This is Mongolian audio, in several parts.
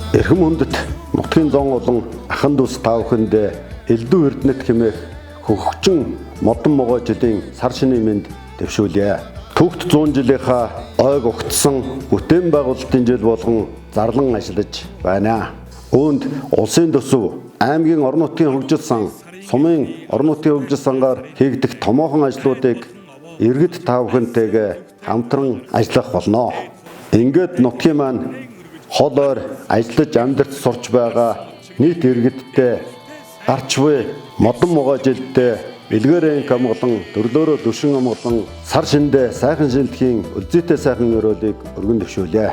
Эрхэм хүндэт нутгийн зон олон ахан дүүс та бүхэндээ элдв эрдэнэт хэмээх хөгжин модон могой жилийн сар шинийн мэнд дэвшүүлье. Түүхт 100 жилийнхаа ойг угтсан бүтээн байгуулалтын жил болгон зарлан ажиллаж байна. Үүнд улсын төсөв, аймгийн орон нутгийн хөгжил сан, сумын орон нутгийн хөгжил сангаар хийгдэх томоохон ажлуудыг иргэд та бүхэнтэйгээ хамтран ажиллах болно. Ингээд нутгийн маань хол ойр ажиллаж амьдарч сурч байгаа нийт иргэдтэй гарч буй модон могой жилдээ элгээрэн амгалан төрлөөрөө дүшин амгалан сар шиндээ сайхан шинэлхийн үлзийтэй сайхан өрөөлийг өргөн дэвшүүлье.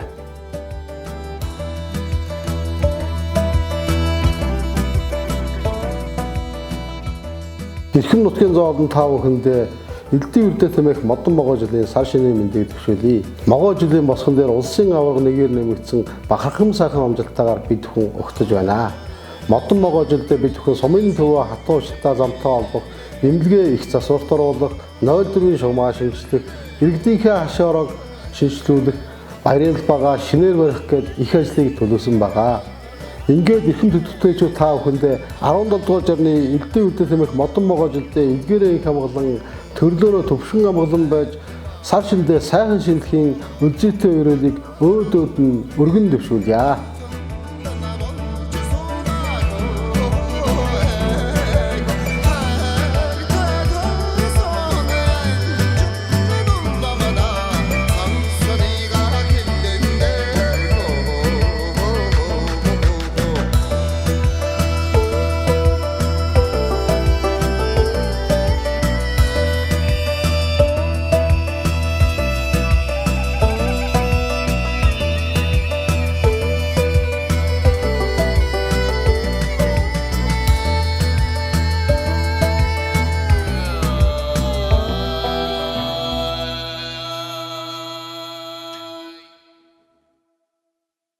Эрхэм нутгийн зон олон та бүхэндээ элдв эрдэнэт хэмээх модон могой жилийн сар шинийн мэндийг дэвшүүлье. Могой жилийн босгон дээр улсын аварга нэгээр нэмэгдсэн бахархам сайхан амжилттайгаар бид бүхэн угтаж байна. Модон могой жилдээ бид бүхэн сумын төвөө хатуу шилтаа замтай олбох, эмнэлгээ их засварт оруулах, 04-ийн шугамаа шинжлэх, иргэдийнхээ хашаорог шинжлүүлэх, баярын талбайгаа шинээр барих гээд их ажлыг төлөвлөсөн байгаа. Ингээд эрхэм төдөлтөйчүүд та бүхэндээ 17 дугаар жарны элдв эрдэнэт хэмээх модон могой жилдээ эдгээрээ их амгалан төрлөөрөө төвшин амгалан байж сар шиндээ сайхан шинэлхийн үлзийтэй өрөөлийг өөд нь өргөн дэвшүүлье.